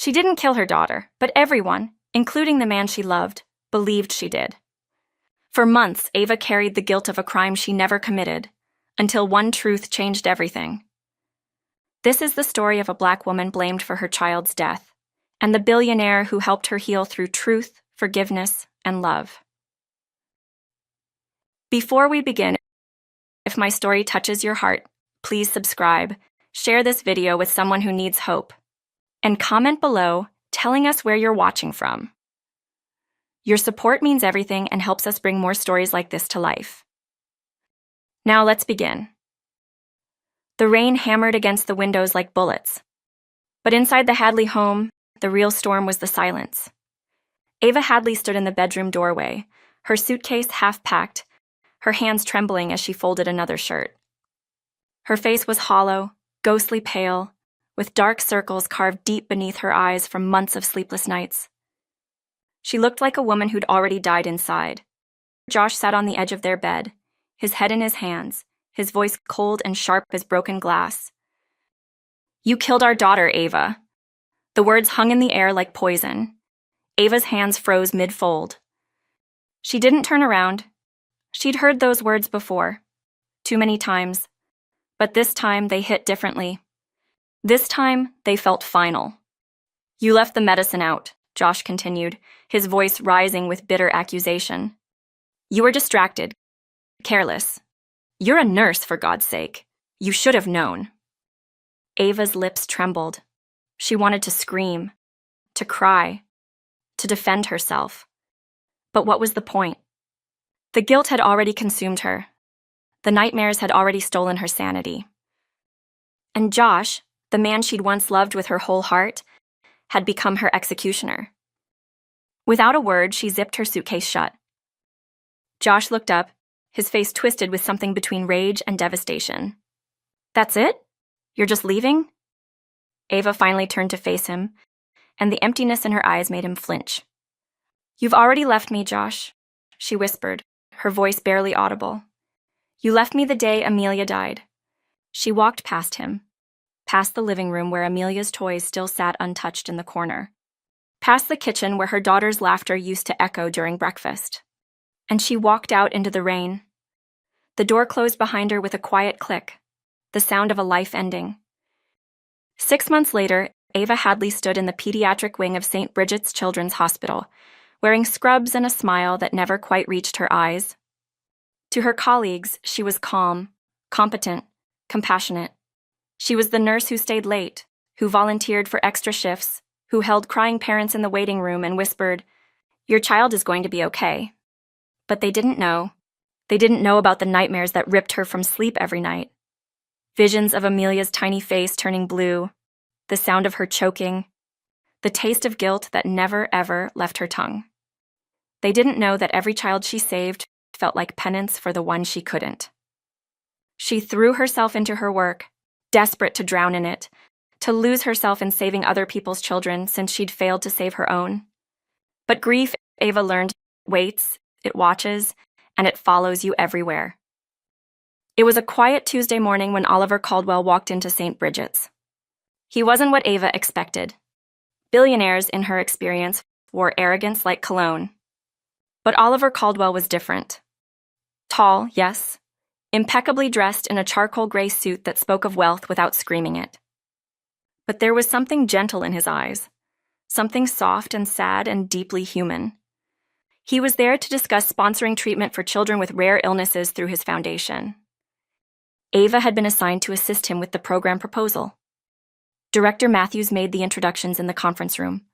She didn't kill her daughter, but everyone, including the man she loved, believed she did. For months, Ava carried the guilt of a crime she never committed, until one truth changed everything. This is the story of a Black woman blamed for her child's death, and the billionaire who helped her heal through truth, forgiveness, and love. Before we begin, if my story touches your heart, please subscribe, share this video with someone who needs hope, and comment below telling us where you're watching from. Your support means everything and helps us bring more stories like this to life. Now let's begin. The rain hammered against the windows like bullets. But inside the Hadley home, the real storm was the silence. Ava Hadley stood in the bedroom doorway, her suitcase half-packed, her hands trembling as she folded another shirt. Her face was hollow, ghostly pale, with dark circles carved deep beneath her eyes from months of sleepless nights. She looked like a woman who'd already died inside. Josh sat on the edge of their bed, his head in his hands, his voice cold and sharp as broken glass. "You killed our daughter, Ava." The words hung in the air like poison. Ava's hands froze mid-fold. She didn't turn around. She'd heard those words before, too many times. But this time they hit differently. This time they felt final. "You left the medicine out," Josh continued, his voice rising with bitter accusation. "You were distracted, careless. You're a nurse, for God's sake. You should have known." Ava's lips trembled. She wanted to scream, to cry, to defend herself. But what was the point? The guilt had already consumed her. The nightmares had already stolen her sanity. And Josh, the man she'd once loved with her whole heart, had become her executioner. Without a word, she zipped her suitcase shut. Josh looked up, his face twisted with something between rage and devastation. "That's it? You're just leaving?" Ava finally turned to face him, and the emptiness in her eyes made him flinch. "You've already left me, Josh," she whispered, her voice barely audible. "You left me the day Amelia died." She walked past him, past the living room where Amelia's toys still sat untouched in the corner, past the kitchen where her daughter's laughter used to echo during breakfast. And she walked out into the rain. The door closed behind her with a quiet click, the sound of a life ending. 6 months later, Ava Hadley stood in the pediatric wing of St. Bridget's Children's Hospital, wearing scrubs and a smile that never quite reached her eyes. To her colleagues, she was calm, competent, compassionate. She was the nurse who stayed late, who volunteered for extra shifts, who held crying parents in the waiting room and whispered, "Your child is going to be okay." But they didn't know. They didn't know about the nightmares that ripped her from sleep every night. Visions of Amelia's tiny face turning blue, the sound of her choking, the taste of guilt that never, ever left her tongue. They didn't know that every child she saved felt like penance for the one she couldn't. She threw herself into her work, desperate to drown in it, to lose herself in saving other people's children since she'd failed to save her own. But grief, Ava learned, waits, it watches, and it follows you everywhere. It was a quiet Tuesday morning when Oliver Caldwell walked into St. Bridget's. He wasn't what Ava expected. Billionaires, in her experience, wore arrogance like cologne. But Oliver Caldwell was different. Tall, yes, impeccably dressed in a charcoal gray suit that spoke of wealth without screaming it. But there was something gentle in his eyes, something soft and sad and deeply human. He was there to discuss sponsoring treatment for children with rare illnesses through his foundation. Ava had been assigned to assist him with the program proposal. Director Matthews made the introductions in the conference room.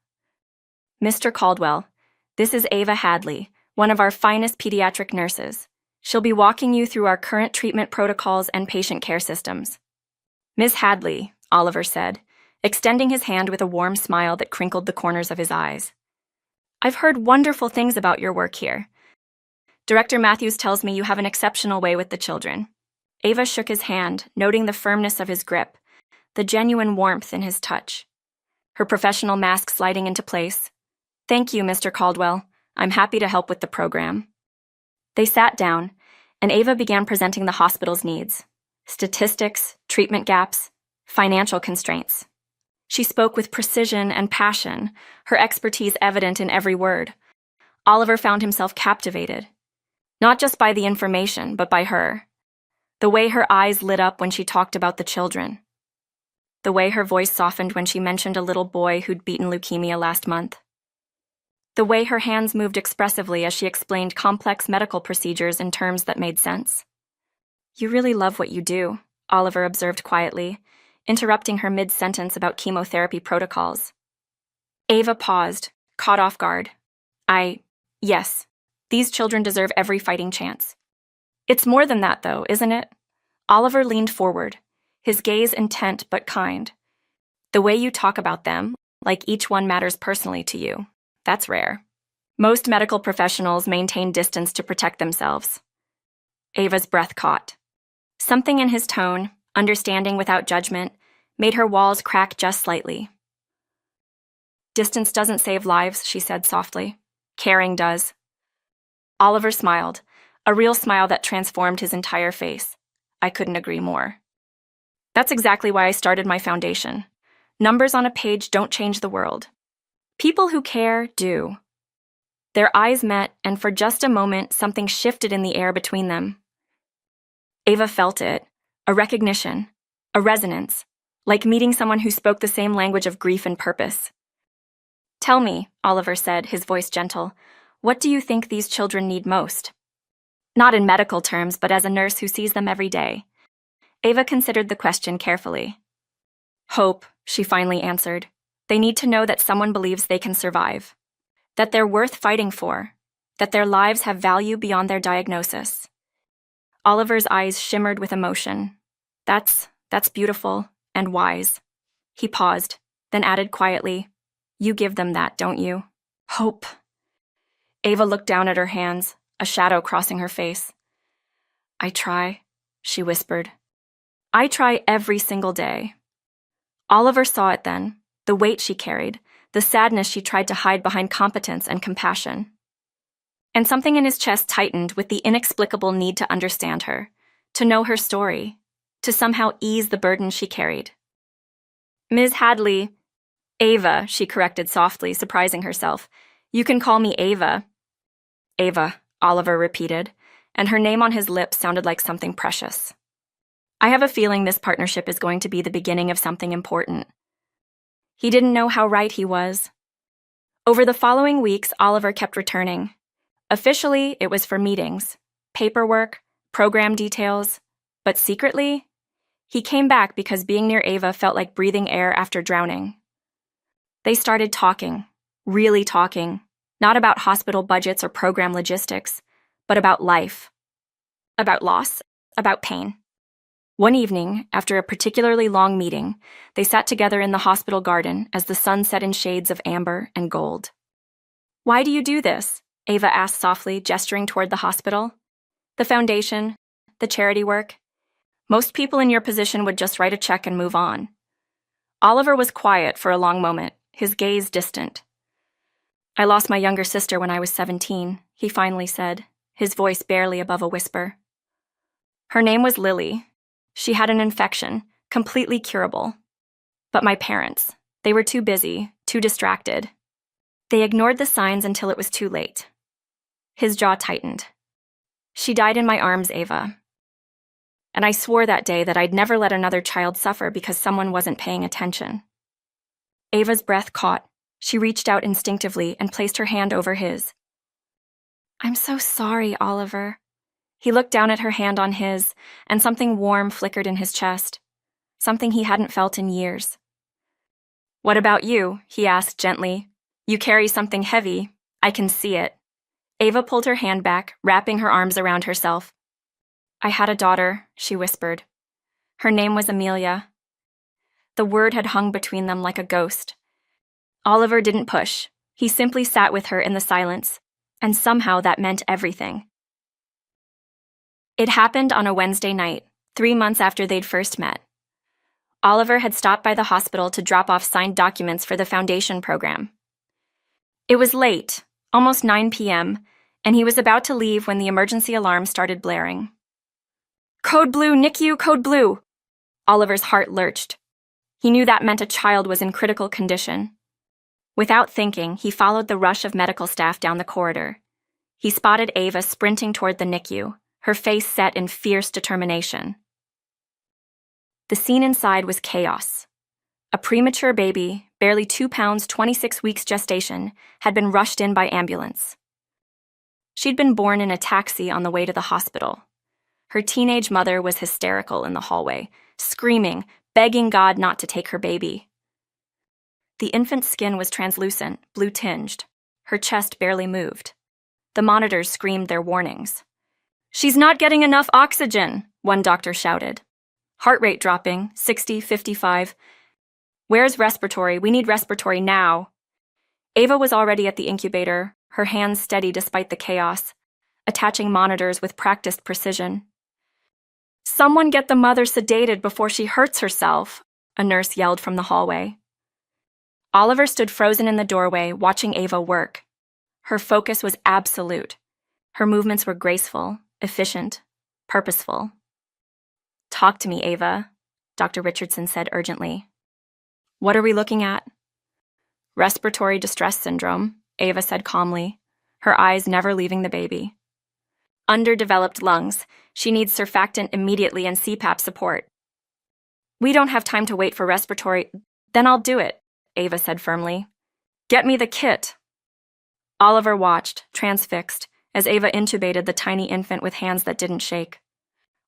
"Mr. Caldwell, this is Ava Hadley, one of our finest pediatric nurses. She'll be walking you through our current treatment protocols and patient care systems." "Miss Hadley," Oliver said, extending his hand with a warm smile that crinkled the corners of his eyes. "I've heard wonderful things about your work here. Director Matthews tells me you have an exceptional way with the children." Ava shook his hand, noting the firmness of his grip, the genuine warmth in his touch. Her professional mask sliding into place. "Thank you, Mr. Caldwell. I'm happy to help with the program." They sat down, and Ava began presenting the hospital's needs: statistics, treatment gaps, financial constraints. She spoke with precision and passion, her expertise evident in every word. Oliver found himself captivated, not just by the information, but by her. The way her eyes lit up when she talked about the children. The way her voice softened when she mentioned a little boy who'd beaten leukemia last month. The way her hands moved expressively as she explained complex medical procedures in terms that made sense. "You really love what you do," Oliver observed quietly, interrupting her mid-sentence about chemotherapy protocols. Ava paused, caught off guard. Yes, these children deserve every fighting chance. It's more than that, though, isn't it? Oliver leaned forward, his gaze intent but kind. The way you talk about them, like each one matters personally to you, that's rare. Most medical professionals maintain distance to protect themselves. Ava's breath caught. Something in his tone, understanding without judgment, made her walls crack just slightly. "Distance doesn't save lives," she said softly. "Caring does." Oliver smiled, a real smile that transformed his entire face. "I couldn't agree more. That's exactly why I started my foundation. Numbers on a page don't change the world. People who care do." Their eyes met, and for just a moment, something shifted in the air between them. Ava felt it, a recognition, a resonance, like meeting someone who spoke the same language of grief and purpose. "Tell me," Oliver said, his voice gentle, "what do you think these children need most?" Not in medical terms, but as a nurse who sees them every day. Ava considered the question carefully. "Hope," she finally answered. "They need to know that someone believes they can survive, that they're worth fighting for, that their lives have value beyond their diagnosis." Oliver's eyes shimmered with emotion. That's beautiful and wise." He paused, then added quietly, "You give them that, don't you? Hope." Ava looked down at her hands, a shadow crossing her face. "I try," she whispered. "I try every single day." Oliver saw it then, the weight she carried, the sadness she tried to hide behind competence and compassion. And something in his chest tightened with the inexplicable need to understand her, to know her story, to somehow ease the burden she carried. "Ms. Hadley," "Ava," she corrected softly, surprising herself. "You can call me Ava." "Ava," Oliver repeated, and her name on his lips sounded like something precious. "I have a feeling this partnership is going to be the beginning of something important." He didn't know how right he was. Over the following weeks, Oliver kept returning. Officially, it was for meetings, paperwork, program details, but secretly, he came back because being near Ava felt like breathing air after drowning. They started talking, really talking, not about hospital budgets or program logistics, but about life, about loss, about pain. One evening, after a particularly long meeting, they sat together in the hospital garden as the sun set in shades of amber and gold. "Why do you do this?" Ava asked softly, gesturing toward the hospital. "The foundation, the charity work. Most people in your position would just write a check and move on." Oliver was quiet for a long moment, his gaze distant. "I lost my younger sister when I was 17, he finally said, his voice barely above a whisper. "Her name was Lily. She had an infection, completely curable. But my parents, they were too busy, too distracted. They ignored the signs until it was too late." His jaw tightened. "She died in my arms, Ava. And I swore that day that I'd never let another child suffer because someone wasn't paying attention." Ava's breath caught. She reached out instinctively and placed her hand over his. "I'm so sorry, Oliver." He looked down at her hand on his, and something warm flickered in his chest, something he hadn't felt in years. "What about you?" he asked gently. "You carry something heavy. I can see it." Ava pulled her hand back, wrapping her arms around herself. "I had a daughter," she whispered. "Her name was Amelia." The word had hung between them like a ghost. Oliver didn't push. He simply sat with her in the silence, and somehow that meant everything. It happened on a Wednesday night, 3 months after they'd first met. Oliver had stopped by the hospital to drop off signed documents for the foundation program. It was late, almost 9 p.m., and he was about to leave when the emergency alarm started blaring. "Code Blue, NICU, Code Blue!" Oliver's heart lurched. He knew that meant a child was in critical condition. Without thinking, he followed the rush of medical staff down the corridor. He spotted Ava sprinting toward the NICU, her face set in fierce determination. The scene inside was chaos. A premature baby, barely 2 pounds, 26 weeks gestation, had been rushed in by ambulance. She'd been born in a taxi on the way to the hospital. Her teenage mother was hysterical in the hallway, screaming, begging God not to take her baby. The infant's skin was translucent, blue-tinged. Her chest barely moved. The monitors screamed their warnings. "She's not getting enough oxygen," one doctor shouted. "Heart rate dropping, 60, 55. Where's respiratory? We need respiratory now." Ava was already at the incubator, her hands steady despite the chaos, attaching monitors with practiced precision. "Someone get the mother sedated before she hurts herself," a nurse yelled from the hallway. Oliver stood frozen in the doorway, watching Ava work. Her focus was absolute. Her movements were graceful, efficient, purposeful. "Talk to me, Ava," Dr. Richardson said urgently. "What are we looking at?" "Respiratory distress syndrome," Ava said calmly, her eyes never leaving the baby. "Underdeveloped lungs. She needs surfactant immediately and CPAP support." "We don't have time to wait for respiratory." "Then I'll do it," Ava said firmly. "Get me the kit." Oliver watched, transfixed, as Ava intubated the tiny infant with hands that didn't shake,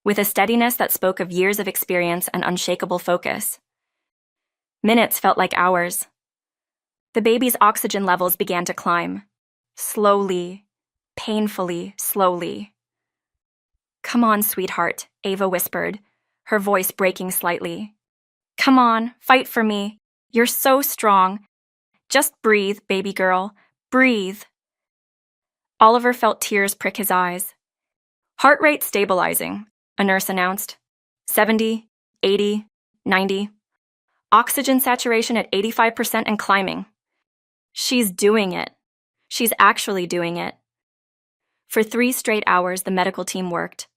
with a steadiness that spoke of years of experience and unshakable focus. Minutes felt like hours. The baby's oxygen levels began to climb. Slowly, painfully, slowly. "Come on, sweetheart," Ava whispered, her voice breaking slightly. "Come on, fight for me. You're so strong. Just breathe, baby girl. Breathe." Oliver felt tears prick his eyes. "Heart rate stabilizing," a nurse announced. 70, 80, 90. Oxygen saturation at 85% and climbing. She's doing it. She's actually doing it. For 3 straight hours, the medical team worked.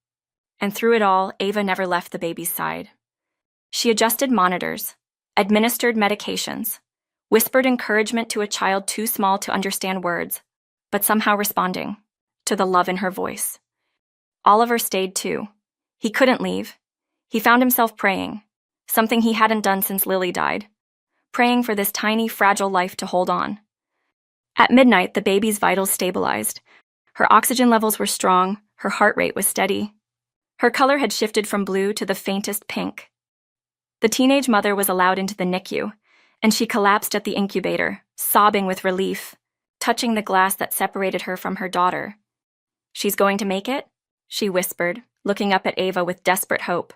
And through it all, Ava never left the baby's side. She adjusted monitors, administered medications, whispered encouragement to a child too small to understand words, but somehow responding to the love in her voice. Oliver stayed too. He couldn't leave. He found himself praying, something he hadn't done since Lily died, praying for this tiny, fragile life to hold on. At midnight, the baby's vitals stabilized. Her oxygen levels were strong, her heart rate was steady. Her color had shifted from blue to the faintest pink. The teenage mother was allowed into the NICU, and she collapsed at the incubator, sobbing with relief, touching the glass that separated her from her daughter. "She's going to make it?" she whispered, looking up at Ava with desperate hope.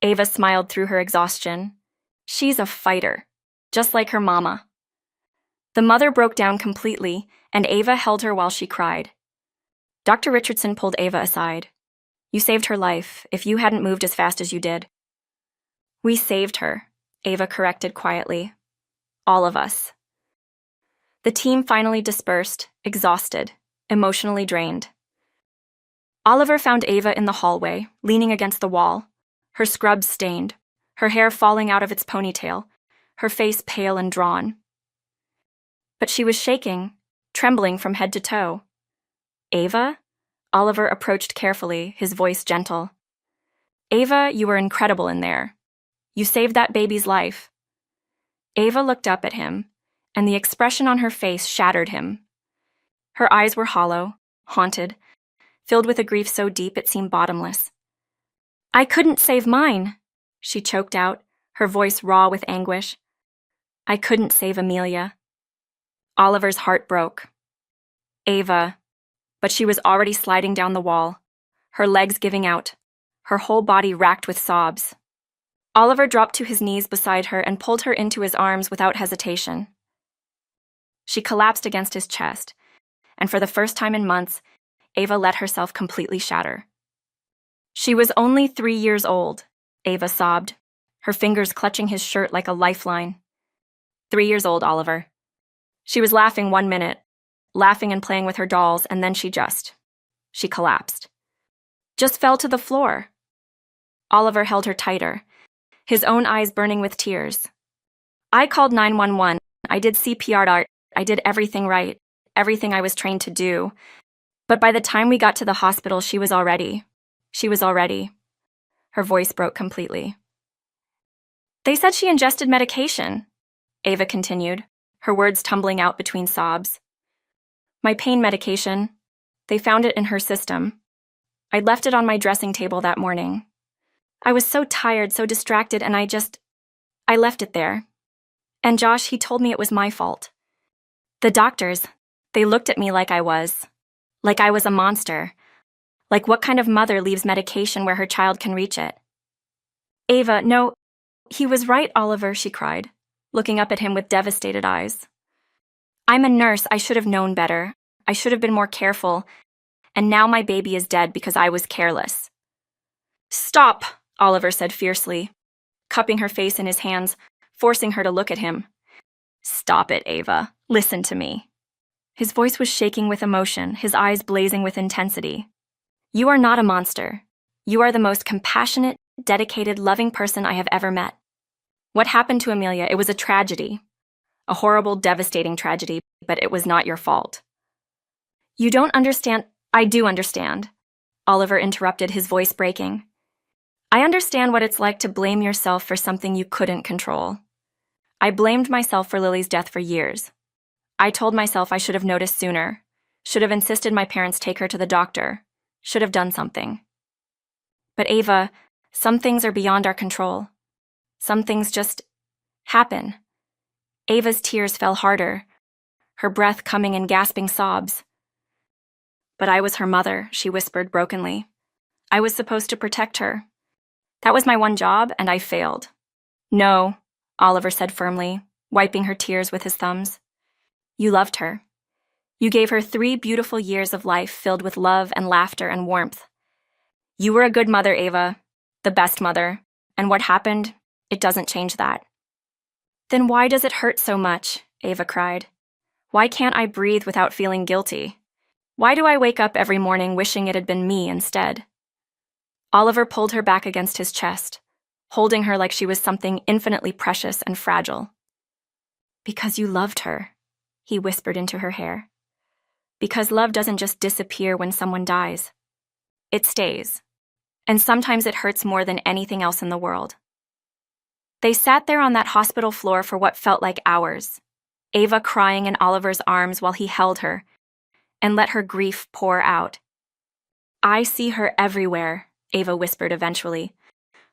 Ava smiled through her exhaustion. "She's a fighter, just like her mama." The mother broke down completely, and Ava held her while she cried. Dr. Richardson pulled Ava aside. "You saved her life, if you hadn't moved as fast as you did." "We saved her," Ava corrected quietly. "All of us." The team finally dispersed, exhausted, emotionally drained. Oliver found Ava in the hallway, leaning against the wall, her scrubs stained, her hair falling out of its ponytail, her face pale and drawn. But she was shaking, trembling from head to toe. "Ava?" Oliver approached carefully, his voice gentle. "Ava, you were incredible in there. You saved that baby's life." Ava looked up at him, and the expression on her face shattered him. Her eyes were hollow, haunted, filled with a grief so deep it seemed bottomless. "I couldn't save mine," she choked out, her voice raw with anguish. "I couldn't save Amelia." Oliver's heart broke. "Ava," but she was already sliding down the wall, her legs giving out, her whole body racked with sobs. Oliver dropped to his knees beside her and pulled her into his arms without hesitation. She collapsed against his chest, and for the first time in months, Ava let herself completely shatter. "She was only 3 years old," Ava sobbed, her fingers clutching his shirt like a lifeline. 3 years old, Oliver. She was laughing 1 minute, laughing and playing with her dolls, and then she collapsed. Just fell to the floor. Oliver held her tighter, his own eyes burning with tears. I called 911. I did CPR. I did everything right, everything I was trained to do. But by the time we got to the hospital, she was already. Her voice broke completely. They said she ingested medication, Ava continued, her words tumbling out between sobs. My pain medication. They found it in her system. I'd left it on my dressing table that morning. I was so tired, so distracted, and I left it there. And Josh, he told me it was my fault. The doctors, they looked at me like I was a monster. Like, what kind of mother leaves medication where her child can reach it? Ava, no, he was right, Oliver, she cried, looking up at him with devastated eyes. I'm a nurse. I should have known better. I should have been more careful. And now my baby is dead because I was careless. Stop, Oliver said fiercely, cupping her face in his hands, forcing her to look at him. Stop it, Ava. Listen to me. His voice was shaking with emotion, his eyes blazing with intensity. You are not a monster. You are the most compassionate, dedicated, loving person I have ever met. What happened to Amelia? It was a tragedy. A horrible, devastating tragedy, but it was not your fault. You don't understand. I do understand, Oliver interrupted, his voice breaking. I understand what it's like to blame yourself for something you couldn't control. I blamed myself for Lily's death for years. I told myself I should have noticed sooner, should have insisted my parents take her to the doctor, should have done something. But Ava, some things are beyond our control. Some things just happen. Ava's tears fell harder, her breath coming in gasping sobs. But I was her mother, she whispered brokenly. I was supposed to protect her. That was my one job, and I failed. No, Oliver said firmly, wiping her tears with his thumbs. You loved her. You gave her 3 beautiful years of life filled with love and laughter and warmth. You were a good mother, Ava, the best mother, and what happened, it doesn't change that. Then why does it hurt so much? Ava cried. Why can't I breathe without feeling guilty? Why do I wake up every morning wishing it had been me instead? Oliver pulled her back against his chest, holding her like she was something infinitely precious and fragile. Because you loved her, he whispered into her hair. Because love doesn't just disappear when someone dies. It stays. And sometimes it hurts more than anything else in the world. They sat there on that hospital floor for what felt like hours, Ava crying in Oliver's arms while he held her and let her grief pour out. I see her everywhere, Ava whispered eventually,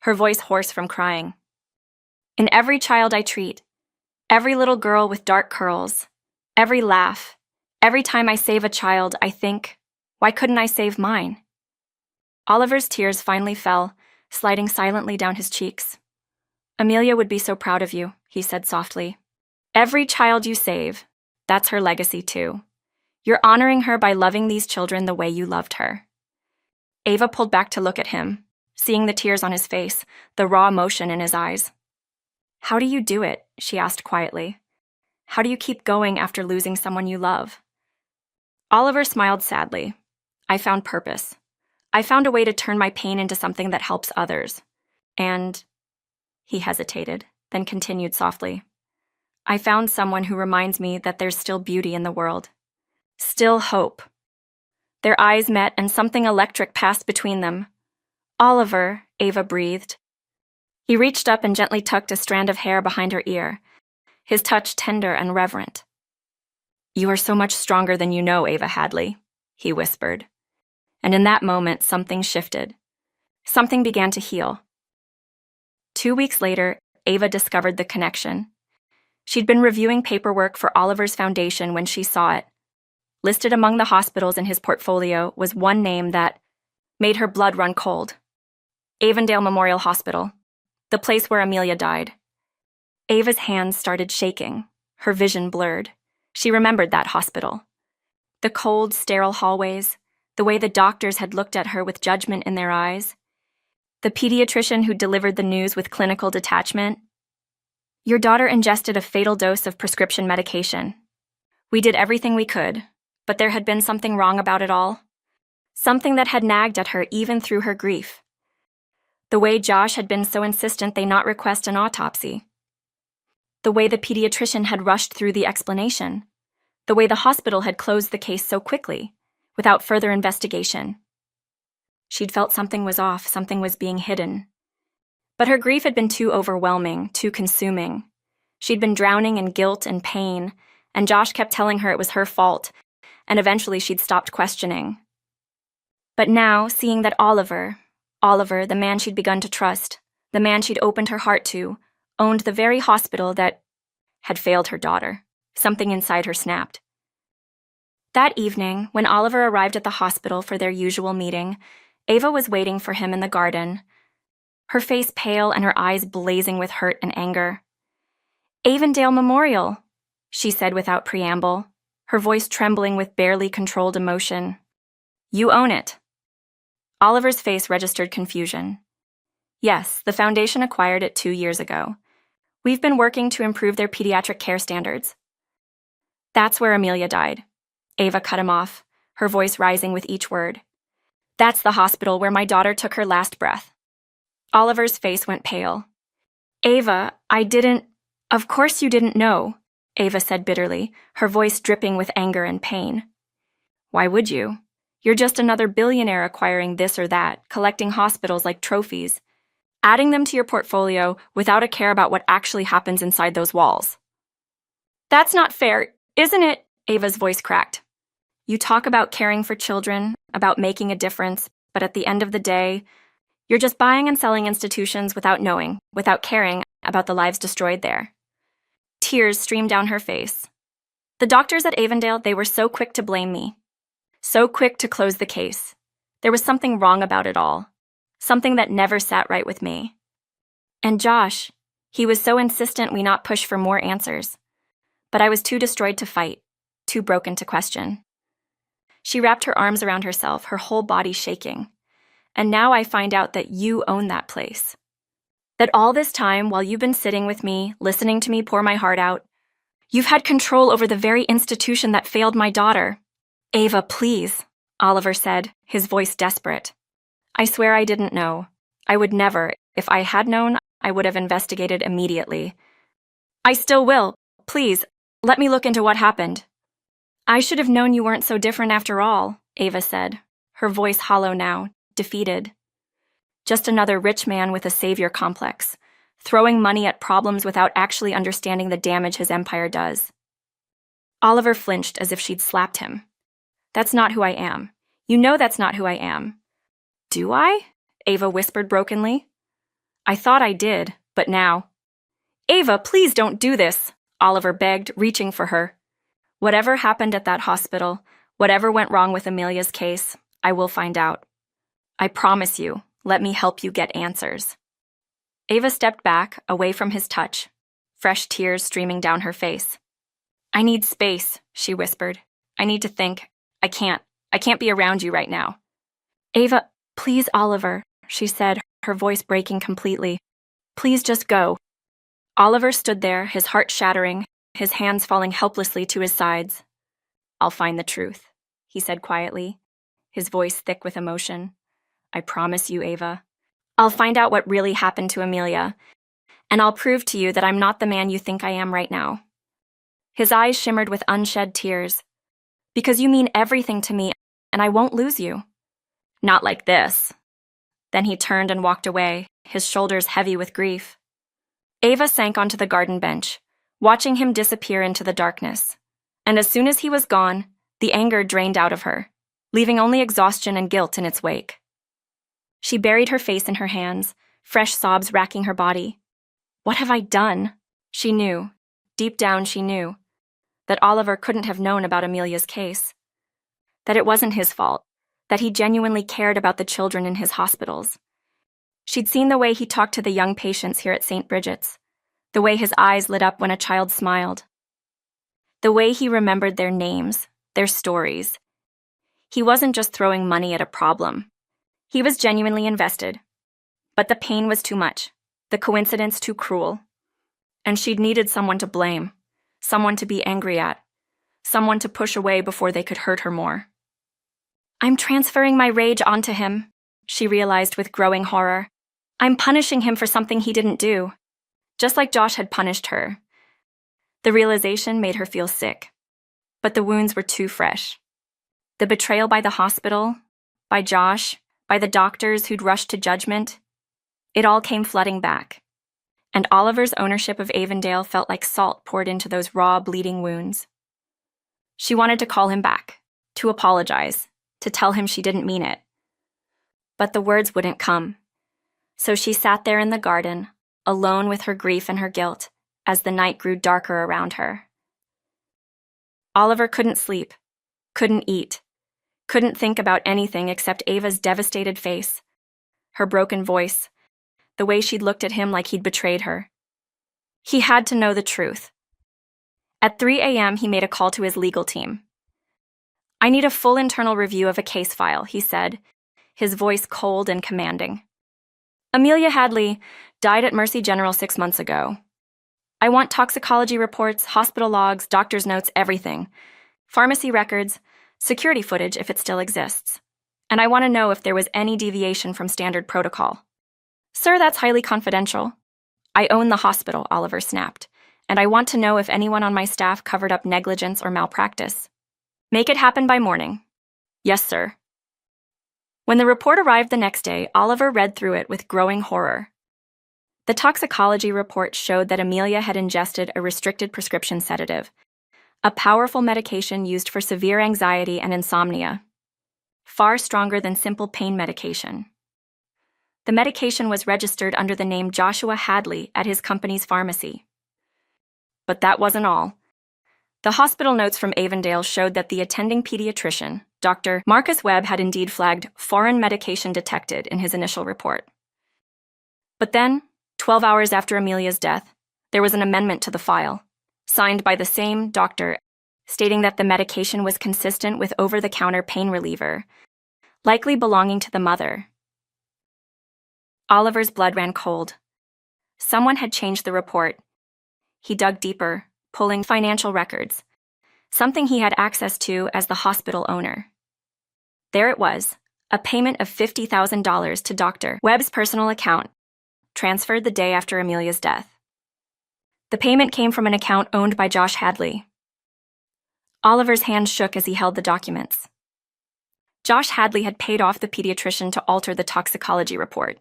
her voice hoarse from crying. In every child I treat, every little girl with dark curls, every laugh, every time I save a child, I think, why couldn't I save mine? Oliver's tears finally fell, sliding silently down his cheeks. Amelia would be so proud of you, he said softly. Every child you save, that's her legacy too. You're honoring her by loving these children the way you loved her. Ava pulled back to look at him, seeing the tears on his face, the raw emotion in his eyes. How do you do it? She asked quietly. How do you keep going after losing someone you love? Oliver smiled sadly. I found purpose. I found a way to turn my pain into something that helps others. And he hesitated, then continued softly. I found someone who reminds me that there's still beauty in the world. Still hope. Their eyes met and something electric passed between them. Oliver, Ava breathed. He reached up and gently tucked a strand of hair behind her ear, his touch tender and reverent. You are so much stronger than you know, Ava Hadley, he whispered. And in that moment, something shifted. Something began to heal. 2 weeks later, Ava discovered the connection. She'd been reviewing paperwork for Oliver's foundation when she saw it. Listed among the hospitals in his portfolio was one name that made her blood run cold. Avondale Memorial Hospital, the place where Amelia died. Ava's hands started shaking, her vision blurred. She remembered that hospital. The cold, sterile hallways, the way the doctors had looked at her with judgment in their eyes. The pediatrician who delivered the news with clinical detachment. Your daughter ingested a fatal dose of prescription medication. We did everything we could, but there had been something wrong about it all. Something that had nagged at her even through her grief. The way Josh had been so insistent they not request an autopsy. The way the pediatrician had rushed through the explanation. The way the hospital had closed the case so quickly, without further investigation. She'd felt something was off, something was being hidden. But her grief had been too overwhelming, too consuming. She'd been drowning in guilt and pain, and Josh kept telling her it was her fault, and eventually she'd stopped questioning. But now, seeing that Oliver, the man she'd begun to trust, the man she'd opened her heart to, owned the very hospital that had failed her daughter, something inside her snapped. That evening, when Oliver arrived at the hospital for their usual meeting, Ava was waiting for him in the garden, her face pale and her eyes blazing with hurt and anger. "Avondale Memorial," she said without preamble, her voice trembling with barely controlled emotion. "You own it." Oliver's face registered confusion. "Yes, the foundation acquired it 2 years ago. We've been working to improve their pediatric care standards." "That's where Amelia died." Ava cut him off, her voice rising with each word. "That's the hospital where my daughter took her last breath." Oliver's face went pale. "Ava, Of course you didn't know," Ava said bitterly, her voice dripping with anger and pain. "Why would you? You're just another billionaire acquiring this or that, collecting hospitals like trophies, adding them to your portfolio without a care about what actually happens inside those walls." "That's not fair, isn't it?" Ava's voice cracked. "You talk about caring for children, about making a difference, but at the end of the day, you're just buying and selling institutions without knowing, without caring about the lives destroyed there." Tears streamed down her face. "The doctors at Avondale, they were so quick to blame me. So quick to close the case. There was something wrong about it all. Something that never sat right with me. And Josh, he was so insistent we not push for more answers. But I was too destroyed to fight, too broken to question." She wrapped her arms around herself, her whole body shaking. "And now I find out that you own that place. That all this time, while you've been sitting with me, listening to me pour my heart out, you've had control over the very institution that failed my daughter." "Ava, please," Oliver said, his voice desperate. "I swear I didn't know. I would never. If I had known, I would have investigated immediately. I still will. Please, let me look into what happened." "I should have known you weren't so different after all," Ava said, her voice hollow now, defeated. Just another rich man with a savior complex, throwing money at problems without actually understanding the damage his empire does. Oliver flinched as if she'd slapped him. "That's not who I am. You know that's not who I am." "Do I?" Ava whispered brokenly. "I thought I did, but now." "Ava, please don't do this," Oliver begged, reaching for her. "Whatever happened at that hospital, whatever went wrong with Amelia's case, I will find out. I promise you, let me help you get answers." Ava stepped back, away from his touch, fresh tears streaming down her face. "I need space," she whispered. "I need to think. I can't be around you right now." "Ava, please, Oliver," she said, her voice breaking completely. "Please just go." Oliver stood there, his heart shattering, his hands falling helplessly to his sides. "I'll find the truth," he said quietly, his voice thick with emotion. "I promise you, Ava. I'll find out what really happened to Amelia, and I'll prove to you that I'm not the man you think I am right now." His eyes shimmered with unshed tears. "Because you mean everything to me, and I won't lose you." "Not like this." Then he turned and walked away, his shoulders heavy with grief. Ava sank onto the garden bench, watching him disappear into the darkness. And as soon as he was gone, the anger drained out of her, leaving only exhaustion and guilt in its wake. She buried her face in her hands, fresh sobs racking her body. What have I done? She knew, deep down she knew, that Oliver couldn't have known about Amelia's case. That it wasn't his fault, that he genuinely cared about the children in his hospitals. She'd seen the way he talked to the young patients here at St. Bridget's, the way his eyes lit up when a child smiled, the way he remembered their names, their stories. He wasn't just throwing money at a problem. He was genuinely invested. But the pain was too much, the coincidence too cruel. And she'd needed someone to blame, someone to be angry at, someone to push away before they could hurt her more. "I'm transferring my rage onto him," she realized with growing horror. I'm punishing him for something he didn't do, just like Josh had punished her. The realization made her feel sick, but the wounds were too fresh. The betrayal by the hospital, by Josh, by the doctors who'd rushed to judgment, it all came flooding back. And Oliver's ownership of Avondale felt like salt poured into those raw, bleeding wounds. She wanted to call him back, to apologize, to tell him she didn't mean it. But the words wouldn't come. So she sat there in the garden, alone with her grief and her guilt, as the night grew darker around her. Oliver couldn't sleep, couldn't eat, couldn't think about anything except Ava's devastated face, her broken voice, the way she'd looked at him like he'd betrayed her. He had to know the truth. At 3 a.m., he made a call to his legal team. "I need a full internal review of a case file," he said, his voice cold and commanding. "Amelia Hadley died at Mercy General 6 months ago. I want toxicology reports, hospital logs, doctor's notes, everything. Pharmacy records, security footage if it still exists. And I want to know if there was any deviation from standard protocol." "Sir, that's highly confidential." "I own the hospital," Oliver snapped, "and I want to know if anyone on my staff covered up negligence or malpractice." "Make it happen by morning." "Yes, sir." When the report arrived the next day, Oliver read through it with growing horror. The toxicology report showed that Amelia had ingested a restricted prescription sedative, a powerful medication used for severe anxiety and insomnia, far stronger than simple pain medication. The medication was registered under the name Joshua Hadley at his company's pharmacy. But that wasn't all. The hospital notes from Avondale showed that the attending pediatrician, Dr. Marcus Webb, had indeed flagged foreign medication detected in his initial report. But then, 12 hours after Amelia's death, there was an amendment to the file, signed by the same doctor, stating that the medication was consistent with over-the-counter pain reliever, likely belonging to the mother. Oliver's blood ran cold. Someone had changed the report. He dug deeper, pulling financial records, something he had access to as the hospital owner. There it was, a payment of $50,000 to Dr. Webb's personal account, transferred the day after Amelia's death. The payment came from an account owned by Josh Hadley. Oliver's hand shook as he held the documents. Josh Hadley had paid off the pediatrician to alter the toxicology report,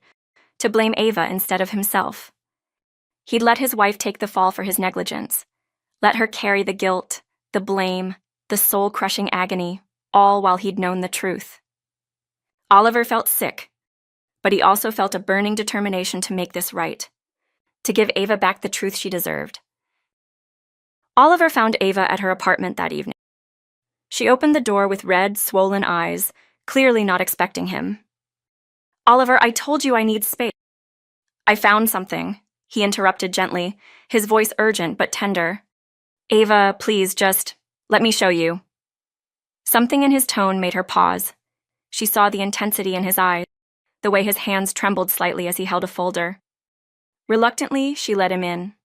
to blame Ava instead of himself. He'd let his wife take the fall for his negligence, let her carry the guilt, the blame, the soul-crushing agony, all while he'd known the truth. Oliver felt sick, but he also felt a burning determination to make this right, to give Ava back the truth she deserved. Oliver found Ava at her apartment that evening. She opened the door with red, swollen eyes, clearly not expecting him. "Oliver, I told you I need space." "I found something," he interrupted gently, his voice urgent but tender. "Ava, please, just let me show you." Something in his tone made her pause. She saw the intensity in his eyes, the way his hands trembled slightly as he held a folder. Reluctantly, she let him in.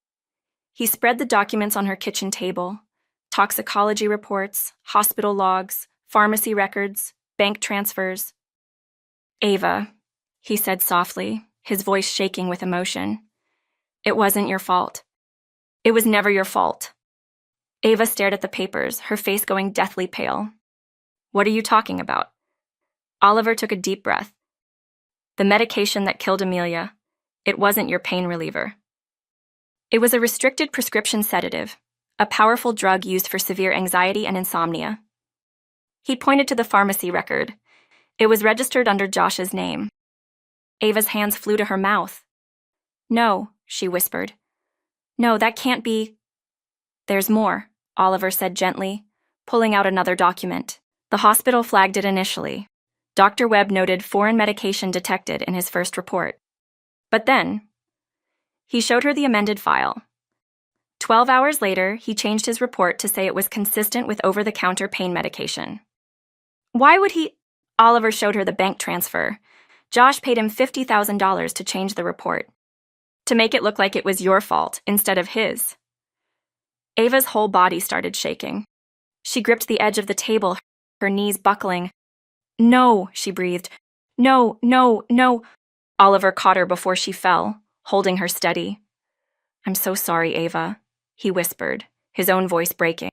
He spread the documents on her kitchen table: toxicology reports, hospital logs, pharmacy records, bank transfers. "Ava," he said softly, his voice shaking with emotion, "it wasn't your fault. It was never your fault." Ava stared at the papers, her face going deathly pale. "What are you talking about?" Oliver took a deep breath. "The medication that killed Amelia, it wasn't your pain reliever. It was a restricted prescription sedative, a powerful drug used for severe anxiety and insomnia." He pointed to the pharmacy record. It was registered under Josh's name. Ava's hands flew to her mouth. "No," she whispered. "No, that can't be." "There's more," Oliver said gently, pulling out another document. The hospital flagged it initially. Dr. Webb noted foreign medication detected in his first report. But then, he showed her the amended file. 12 hours later, he changed his report to say it was consistent with over-the-counter pain medication. "Why would he?" Oliver showed her the bank transfer. Josh paid him $50,000 to change the report, to make it look like it was your fault instead of his. Ava's whole body started shaking. She gripped the edge of the table, her knees buckling. "No," she breathed. "No, no, no." Oliver caught her before she fell, holding her steady. "I'm so sorry, Ava," he whispered, his own voice breaking.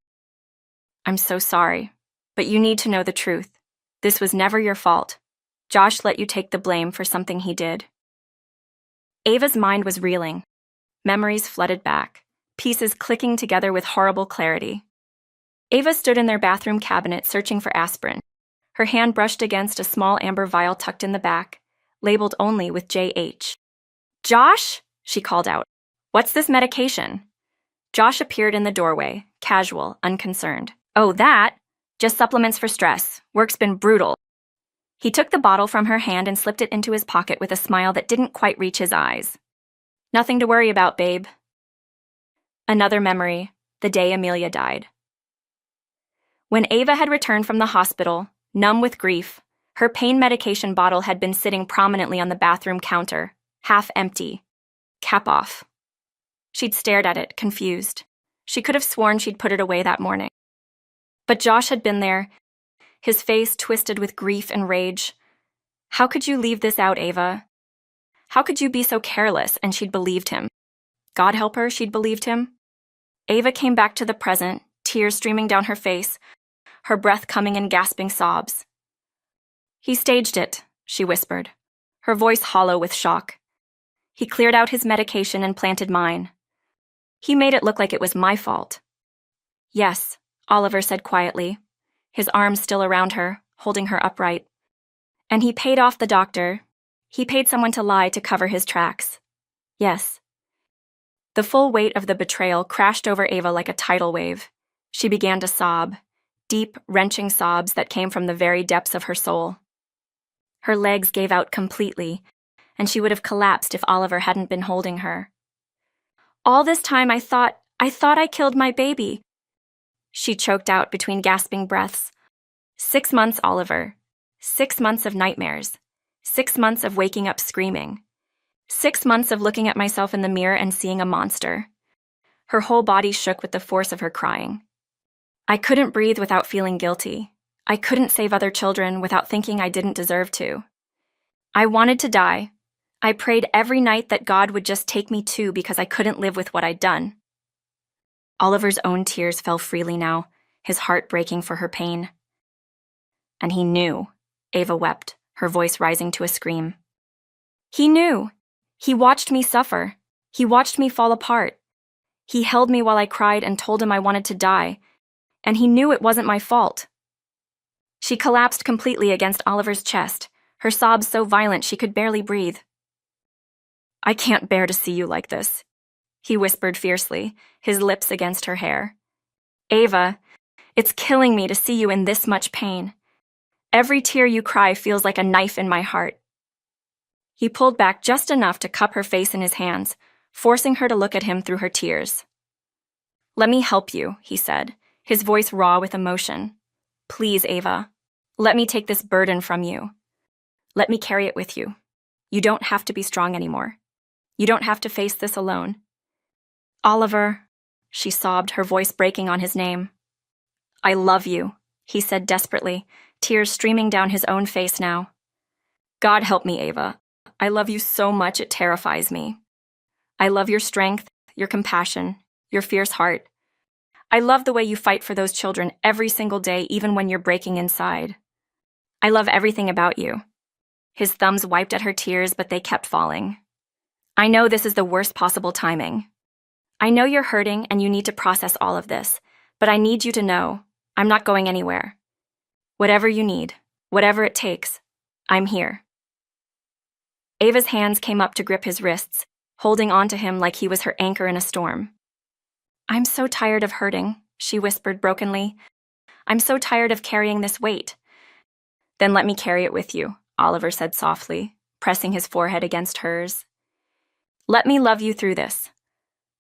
"I'm so sorry, but you need to know the truth. This was never your fault. Josh let you take the blame for something he did." Ava's mind was reeling. Memories flooded back, pieces clicking together with horrible clarity. Ava stood in their bathroom cabinet searching for aspirin. Her hand brushed against a small amber vial tucked in the back, labeled only with JH. "Josh?" she called out. "What's this medication?" Josh appeared in the doorway, casual, unconcerned. "Oh, that? Just supplements for stress. Work's been brutal." He took the bottle from her hand and slipped it into his pocket with a smile that didn't quite reach his eyes. "Nothing to worry about, babe." Another memory, the day Amelia died. When Ava had returned from the hospital, numb with grief, her pain medication bottle had been sitting prominently on the bathroom counter, half empty, cap off. She'd stared at it, confused. She could have sworn she'd put it away that morning. But Josh had been there, his face twisted with grief and rage. "How could you leave this out, Ava? How could you be so careless?" And she'd believed him. God help her, she'd believed him. Ava came back to the present, tears streaming down her face, her breath coming in gasping sobs. "He staged it," she whispered, her voice hollow with shock. "He cleared out his medication and planted mine. He made it look like it was my fault." "Yes," Oliver said quietly, his arms still around her, holding her upright. "And he paid off the doctor. He paid someone to lie to cover his tracks. Yes." The full weight of the betrayal crashed over Ava like a tidal wave. She began to sob, deep, wrenching sobs that came from the very depths of her soul. Her legs gave out completely, and she would have collapsed if Oliver hadn't been holding her. "All this time I thought I killed my baby," she choked out between gasping breaths. 6 months, Oliver. 6 months of nightmares. 6 months of waking up screaming. 6 months of looking at myself in the mirror and seeing a monster. Her whole body shook with the force of her crying. I couldn't breathe without feeling guilty. I couldn't save other children without thinking I didn't deserve to. I wanted to die. I prayed every night that God would just take me too because I couldn't live with what I'd done. Oliver's own tears fell freely now, his heart breaking for her pain. And he knew, Ava wept, her voice rising to a scream. He knew. He watched me suffer. He watched me fall apart. He held me while I cried and told him I wanted to die, and he knew it wasn't my fault. She collapsed completely against Oliver's chest, her sobs so violent she could barely breathe. I can't bear to see you like this, he whispered fiercely, his lips against her hair. Ava, it's killing me to see you in this much pain. Every tear you cry feels like a knife in my heart. He pulled back just enough to cup her face in his hands, forcing her to look at him through her tears. Let me help you, he said, his voice raw with emotion. Please, Ava, let me take this burden from you. Let me carry it with you. You don't have to be strong anymore. You don't have to face this alone. Oliver, she sobbed, her voice breaking on his name. I love you, he said desperately, tears streaming down his own face now. God help me, Ava. I love you so much it terrifies me. I love your strength, your compassion, your fierce heart. I love the way you fight for those children every single day, even when you're breaking inside. I love everything about you. His thumbs wiped at her tears, but they kept falling. I know this is the worst possible timing. I know you're hurting and you need to process all of this, but I need you to know I'm not going anywhere. Whatever you need, whatever it takes, I'm here. Ava's hands came up to grip his wrists, holding on to him like he was her anchor in a storm. I'm so tired of hurting, she whispered brokenly. I'm so tired of carrying this weight. Then let me carry it with you, Oliver said softly, pressing his forehead against hers. Let me love you through this.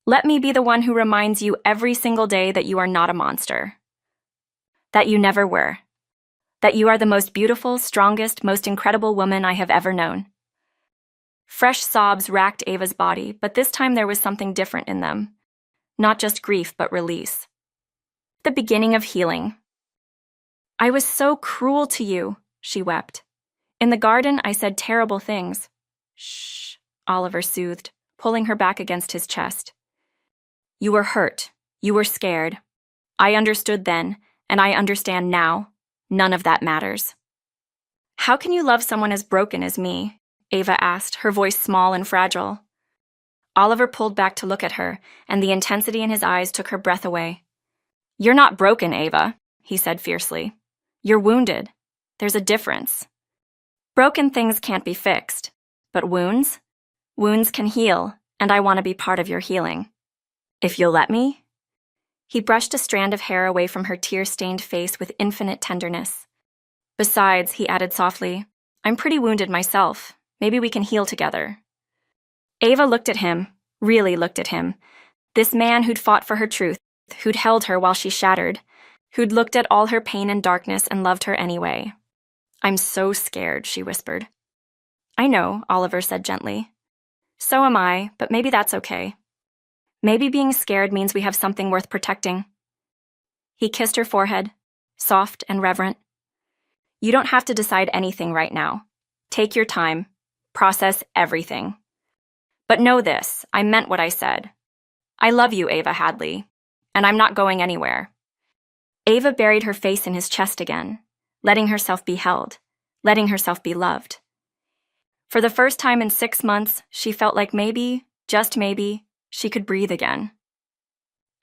Let me be the one who reminds you every single day that you are not a monster. That you never were. That you are the most beautiful, strongest, most incredible woman I have ever known. Fresh sobs racked Ava's body, but this time there was something different in them. Not just grief, but release. The beginning of healing. I was so cruel to you, she wept. In the garden, I said terrible things. Shh, Oliver soothed, pulling her back against his chest. You were hurt. You were scared. I understood then, and I understand now. None of that matters. How can you love someone as broken as me? Ava asked, her voice small and fragile. Oliver pulled back to look at her, and the intensity in his eyes took her breath away. You're not broken, Ava, he said fiercely. You're wounded. There's a difference. Broken things can't be fixed, but wounds can heal, and I want to be part of your healing. If you'll let me? He brushed a strand of hair away from her tear-stained face with infinite tenderness. Besides, he added softly, I'm pretty wounded myself. Maybe we can heal together. Ava looked at him, really looked at him. This man who'd fought for her truth, who'd held her while she shattered, who'd looked at all her pain and darkness and loved her anyway. I'm so scared, she whispered. I know, Oliver said gently. So am I, but maybe that's okay. Maybe being scared means we have something worth protecting. He kissed her forehead, soft and reverent. You don't have to decide anything right now. Take your time. Process everything. But know this, I meant what I said. I love you, Ava Hadley, and I'm not going anywhere. Ava buried her face in his chest again, letting herself be held, letting herself be loved. For the first time in 6 months, she felt like maybe, just maybe, she could breathe again.